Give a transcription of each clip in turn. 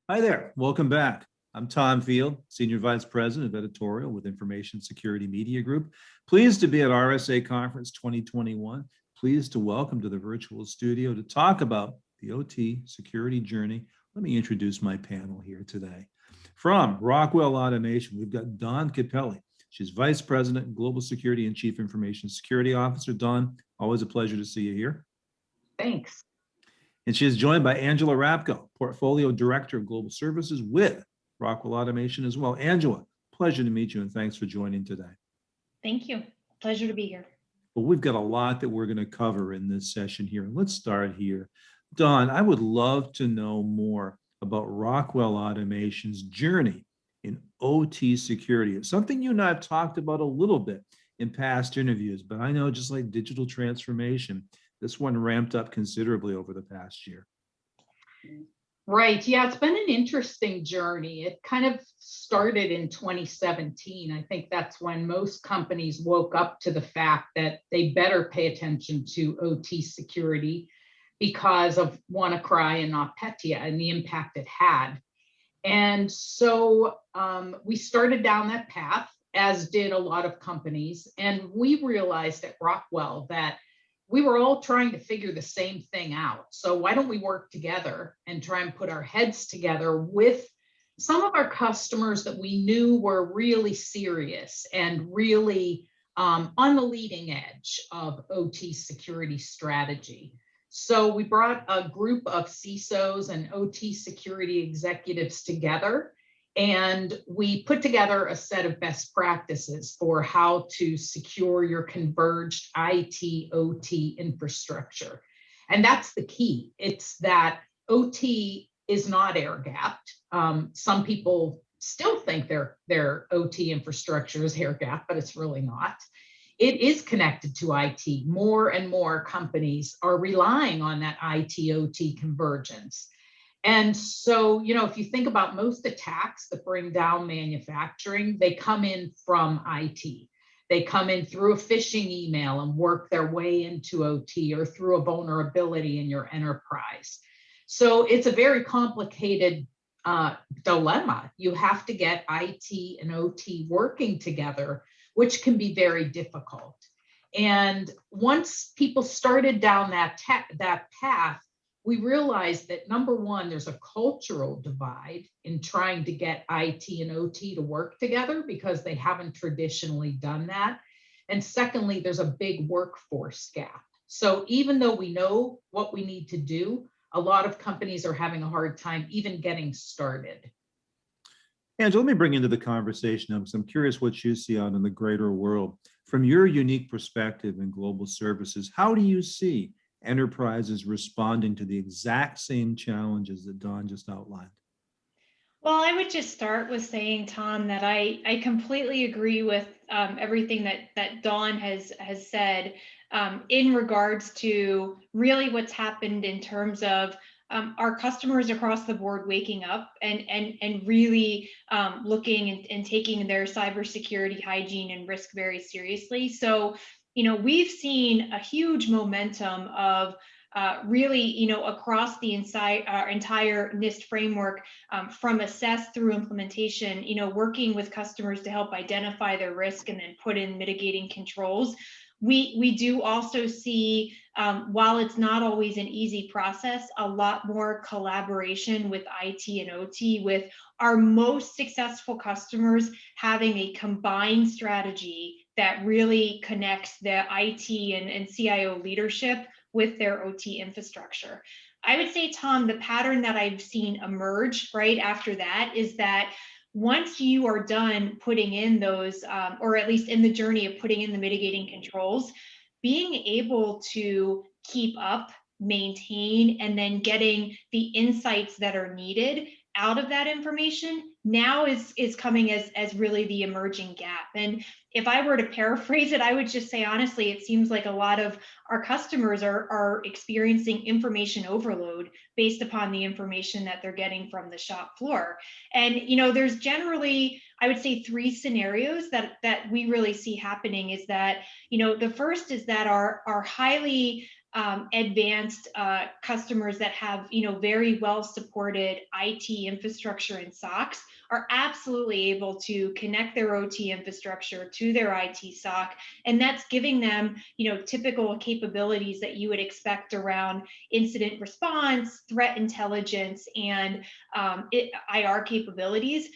Hi there. Welcome back. I'm Tom Field, Senior Vice President of Editorial with Information Security Media Group. Pleased to be at RSA Conference 2021. Pleased to welcome to the virtual studio to talk about the OT security journey. Let me introduce my panel here today. From Rockwell Automation, we've got Dawn Cappelli. She's Vice President, Global Security and Chief Information Security Officer. Dawn, always a pleasure to see you here. Thanks. And she is joined by Angela Rapko, Portfolio Director of Global Services with Rockwell Automation as well. Angela, pleasure to meet you and thanks for joining today. Thank you. Pleasure to be here. Well, we've got a lot that we're going to cover in this session here. Let's start here. Dawn, I would love to know more about Rockwell Automation's journey in OT security. It's something you and I have talked about a little bit in past interviews, but I know just like digital transformation, this one ramped up considerably over the past year. Right. Yeah, it's been an interesting journey. It kind of started in 2017. I think that's when most companies woke up to the fact that they better pay attention to OT security because of WannaCry and NotPetya and the impact it had. And so we started down that path, as did a lot of companies. And we realized at Rockwell that we were all trying to figure the same thing out. So why don't we work together and try and put our heads together with some of our customers that we knew were really serious and really on the leading edge of OT security strategy. So we brought a group of CISOs and OT security executives together, and we put together a set of best practices for how to secure your converged IT, OT infrastructure. And that's the key. It's that OT is not air-gapped. Some people still think their OT infrastructure is air-gapped, but it's really not. It is connected to IT. More and more companies are relying on that IT-OT convergence. And so, if you think about most attacks that bring down manufacturing, they come in from IT. They come in through a phishing email and work their way into OT or through a vulnerability in your enterprise. So it's a very complicated dilemma. You have to get IT and OT working together, which can be very difficult. And once people started down that path, we realized that number one, there's a cultural divide in trying to get IT and OT to work together because they haven't traditionally done that. And secondly, there's a big workforce gap. So even though we know what we need to do, a lot of companies are having a hard time even getting started. Angela, let me bring into the conversation because I'm curious what you see out in the greater world. From your unique perspective in global services, how do you see enterprises responding to the exact same challenges that Dawn just outlined? Well, I would just start with saying, Tom, that I completely agree with everything that Dawn has said in regards to really what's happened in terms of our customers across the board waking up and really looking and taking their cybersecurity, hygiene, and risk very seriously. So, we've seen a huge momentum of really, across the entire NIST framework, from assess through implementation, working with customers to help identify their risk and then put in mitigating controls. We do also see, while it's not always an easy process, a lot more collaboration with IT and OT, with our most successful customers having a combined strategy that really connects the IT and CIO leadership with their OT infrastructure. I would say, Tom, the pattern that I've seen emerge right after that is that once you are done putting in those, or at least in the journey of putting in the mitigating controls, being able to keep up, maintain, and then getting the insights that are needed out of that information now is coming as really the emerging gap. And if I were to paraphrase it, I would just say, honestly, it seems like a lot of our customers are experiencing information overload based upon the information that they're getting from the shop floor. And, there's generally, I would say, three scenarios that we really see happening is that, the first is that our highly advanced customers that have, very well supported IT infrastructure and SOCs are absolutely able to connect their OT infrastructure to their IT SOC. And that's giving them, typical capabilities that you would expect around incident response, threat intelligence, and IR capabilities.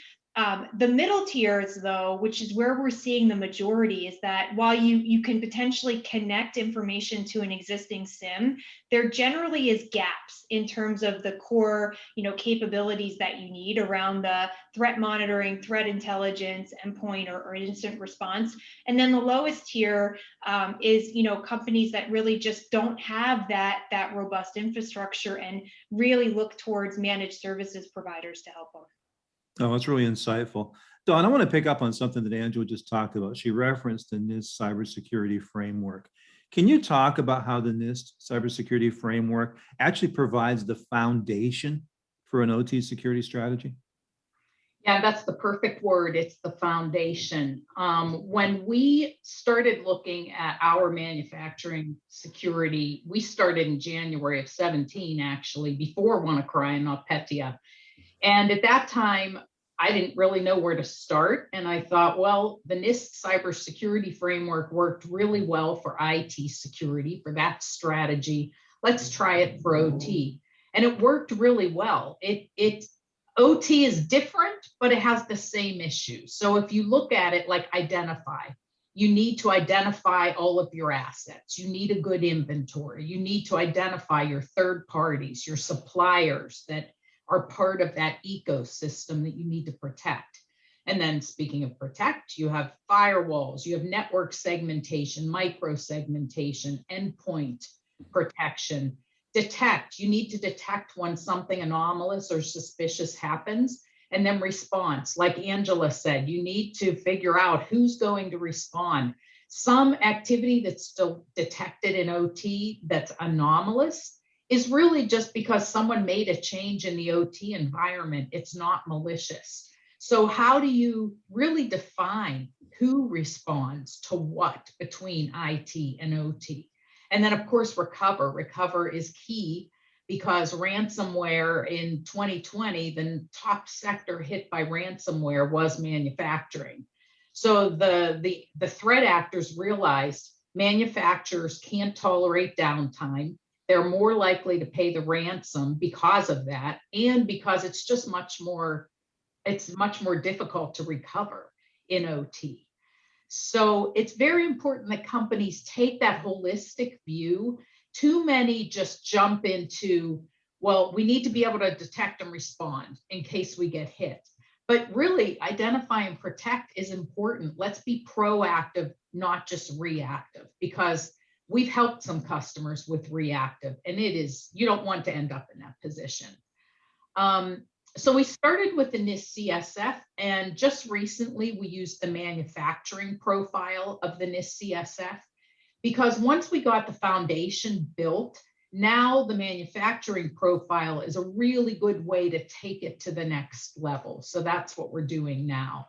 The middle tiers, though, which is where we're seeing the majority, is that while you can potentially connect information to an existing SIM, there generally is gaps in terms of the core, capabilities that you need around the threat monitoring, threat intelligence, endpoint, or incident response. And then the lowest tier is, companies that really just don't have that robust infrastructure and really look towards managed services providers to help them. Oh, that's really insightful. Dawn, I want to pick up on something that Angela just talked about. She referenced the NIST cybersecurity framework. Can you talk about how the NIST cybersecurity framework actually provides the foundation for an OT security strategy? Yeah, that's the perfect word. It's the foundation. When we started looking at our manufacturing security, we started in January of 17, actually, before WannaCry and NotPetya. And at that time, I didn't really know where to start. And I thought, well, the NIST cybersecurity framework worked really well for IT security, for that strategy. Let's try it for OT. And it worked really well. OT is different, but it has the same issues. So if you look at it like identify, you need to identify all of your assets. You need a good inventory. You need to identify your third parties, your suppliers that are part of that ecosystem that you need to protect. And then speaking of protect, you have firewalls, you have network segmentation, micro segmentation, endpoint protection. Detect, you need to detect when something anomalous or suspicious happens, and then response. Like Angela said, you need to figure out who's going to respond. Some activity that's still detected in OT that's anomalous is really just because someone made a change in the OT environment. It's not malicious. So how do you really define who responds to what between IT and OT? And then of course, recover. Recover is key because ransomware in 2020, the top sector hit by ransomware was manufacturing. So the threat actors realized manufacturers can't tolerate downtime. They're more likely to pay the ransom because of that, and because it's just much more difficult to recover in OT. So it's very important that companies take that holistic view. Too many just jump into, well, we need to be able to detect and respond in case we get hit. But really, identify and protect is important. Let's be proactive, not just reactive, because we've helped some customers with reactive, and you don't want to end up in that position. So we started with the NIST CSF, and just recently we used the manufacturing profile of the NIST CSF, because once we got the foundation built, now the manufacturing profile is a really good way to take it to the next level. So that's what we're doing now.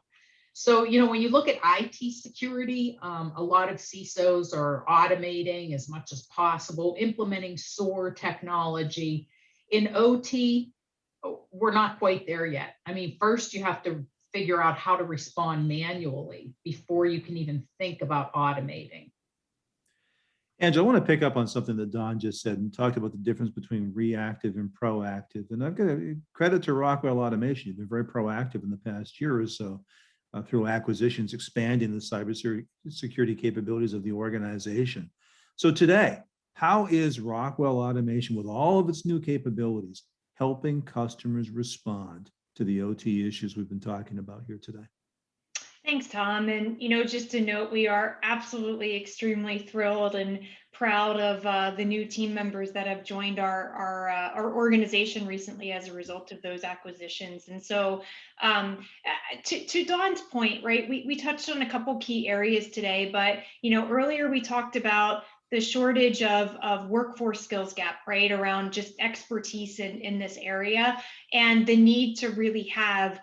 So, when you look at IT security, a lot of CISOs are automating as much as possible, implementing SOAR technology. In OT, we're not quite there yet. I mean, first you have to figure out how to respond manually before you can even think about automating. Angela, I want to pick up on something that Dawn just said and talked about the difference between reactive and proactive. And I've got to credit to Rockwell Automation. You've been very proactive in the past year or so. Through acquisitions, expanding the cybersecurity capabilities of the organization. So today, how is Rockwell Automation, with all of its new capabilities, helping customers respond to the OT issues we've been talking about here today? Thanks, Tom. And, just to note, we are absolutely extremely thrilled and proud of the new team members that have joined our organization recently as a result of those acquisitions. And so to Dawn's point, right, we touched on a couple key areas today, but, earlier we talked about shortage of workforce skills gap, right, around just expertise in this area, and the need to really have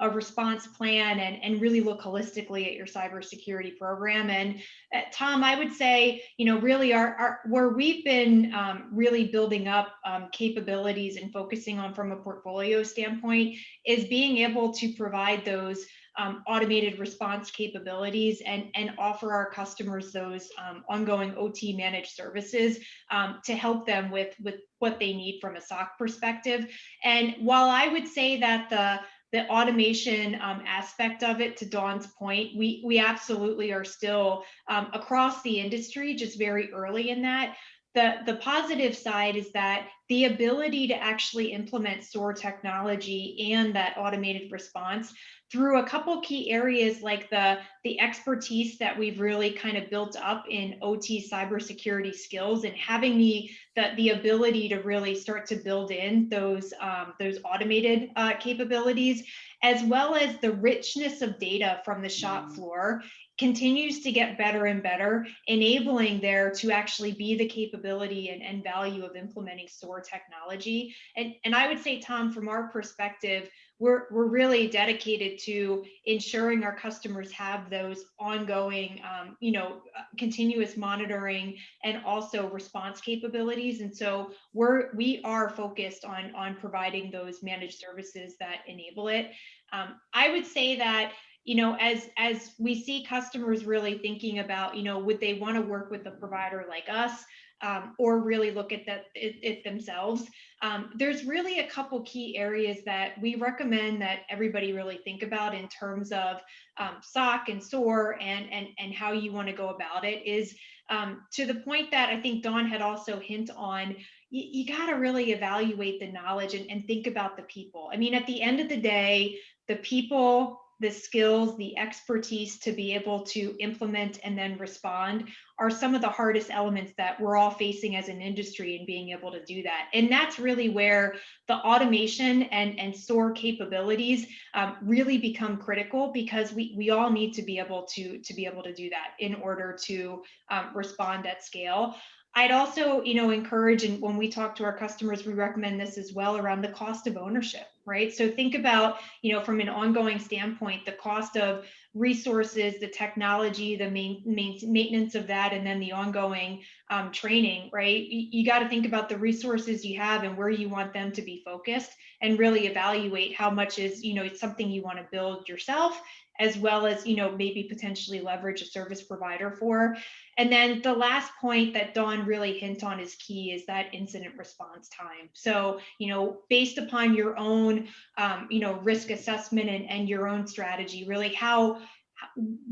a response plan and really look holistically at your cybersecurity program. And Tom, I would say, really where we've been really building up capabilities and focusing on from a portfolio standpoint is being able to provide those automated response capabilities and offer our customers those ongoing OT managed services to help them with what they need from a SOC perspective. And while I would say that the automation aspect of it, to Dawn's point, we absolutely are still across the industry, just very early in that. The positive side is that the ability to actually implement SOAR technology and that automated response through a couple key areas, like the expertise that we've really kind of built up in OT cybersecurity skills, and having the ability to really start to build in those automated capabilities, as well as the richness of data from the shop floor, continues to get better and better, enabling there to actually be the capability and value of implementing SOAR technology. And I would say, Tom, from our perspective, we're really dedicated to ensuring our customers have those ongoing, continuous monitoring and also response capabilities. And so we are focused on providing those managed services that enable it. I would say that, as we see customers really thinking about, would they want to work with a provider like us, or really look at it themselves? There's really a couple key areas that we recommend that everybody really think about in terms of SOC and SOAR and how you want to go about it. Is to the point that I think Dawn had also hint on, you got to really evaluate the knowledge and think about the people. I mean, at the end of the day, the people, the skills, the expertise to be able to implement and then respond are some of the hardest elements that we're all facing as an industry, and being able to do that. And that's really where the automation and SOAR capabilities really become critical, because we all need to be able to do that in order to respond at scale. I'd also, encourage, and when we talk to our customers, we recommend this as well, around the cost of ownership, right? So think about, from an ongoing standpoint, the cost of resources, the technology, the maintenance of that, and then the ongoing training, right? You got to think about the resources you have and where you want them to be focused, and really evaluate how much is, something you want to build yourself, as well as, maybe potentially leverage a service provider for. And then the last point that Dawn really hint on is key, is that incident response time. So, based upon your own, risk assessment and your own strategy, really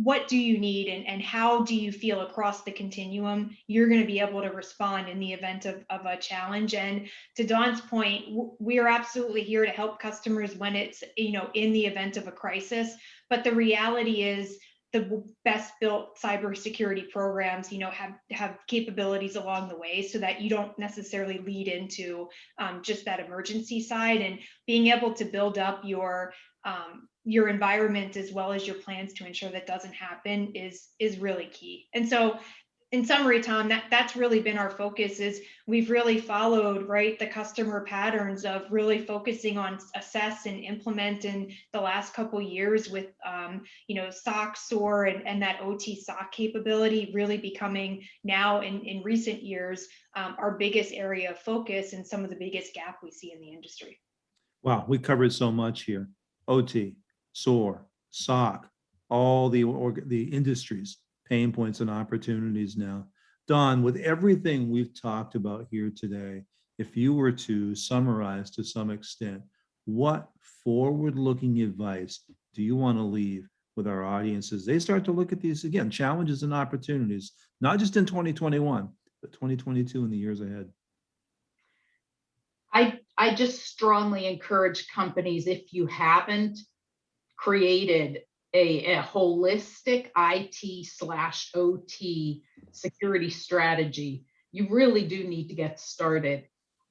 what do you need, and how do you feel across the continuum you're going to be able to respond in the event of a challenge. And to Dawn's point, we are absolutely here to help customers when it's, in the event of a crisis. But the reality is, the best built cybersecurity programs, have capabilities along the way, so that you don't necessarily lead into just that emergency side. And being able to build up your environment as well as your plans to ensure that doesn't happen is really key. And so, in summary, Tom, that's really been our focus. Is we've really followed, right, the customer patterns of really focusing on assess and implement in the last couple of years with SOC, SOAR, and that OT SOC capability really becoming now in recent years our biggest area of focus, and some of the biggest gap we see in the industry. Wow, we covered so much here. OT, SOAR, SOC, all the industries, pain points and opportunities now. Dawn, with everything we've talked about here today, if you were to summarize to some extent, what forward-looking advice do you want to leave with our audience as they start to look at these, again, challenges and opportunities, not just in 2021, but 2022 and the years ahead? I just strongly encourage companies, if you haven't created a holistic IT/OT security strategy, you really do need to get started.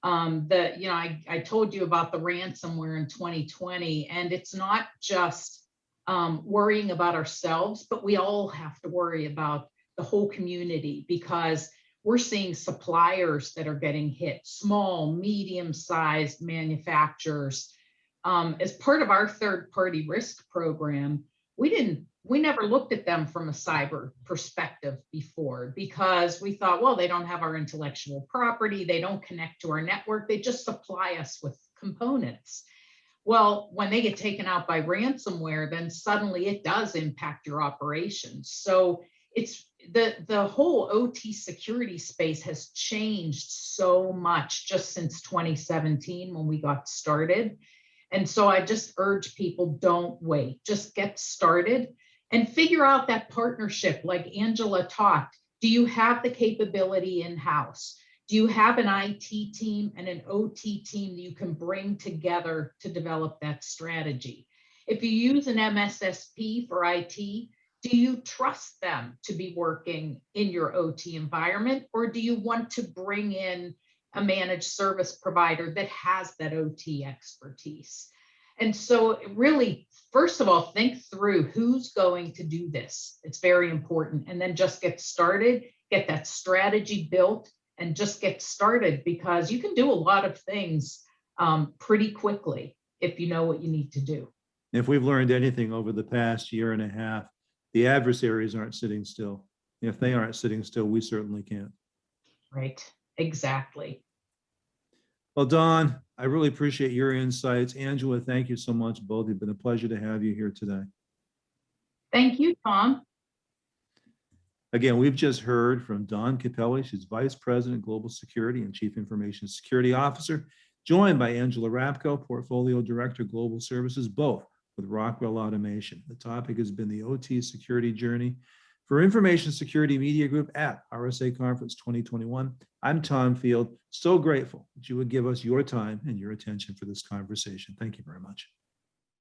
I told you about the ransomware in 2020, and it's not just worrying about ourselves, but we all have to worry about the whole community, because we're seeing suppliers that are getting hit, small, medium-sized manufacturers. As part of our third-party risk program, we never looked at them from a cyber perspective before, because we thought, well, they don't have our intellectual property, they don't connect to our network, they just supply us with components. Well, when they get taken out by ransomware, then suddenly it does impact your operations. So it's the whole OT security space has changed so much just since 2017 when we got started. And so I just urge people, don't wait, just get started and figure out that partnership like Angela talked. Do you have the capability in-house? Do you have an IT team and an OT team that you can bring together to develop that strategy? If you use an MSSP for IT, do you trust them to be working in your OT environment, or do you want to bring in a managed service provider that has that OT expertise? And so really, first of all, think through who's going to do this. It's very important. And then just get started, get that strategy built, and just get started, because you can do a lot of things pretty quickly if you know what you need to do. If we've learned anything over the past year and a half, the adversaries aren't sitting still. If they aren't sitting still, we certainly can't. Right, exactly. Well, Dawn, I really appreciate your insights. Angela, thank you so much, both. It's been a pleasure to have you here today. Thank you, Tom. Again, we've just heard from Dawn Cappelli. She's Vice President, Global Security and Chief Information Security Officer, joined by Angela Rapko, Portfolio Director, Global Services, both with Rockwell Automation. The topic has been the OT security journey for Information Security Media Group at RSA Conference 2021. I'm Tom Field. So grateful that you would give us your time and your attention for this conversation. Thank you very much.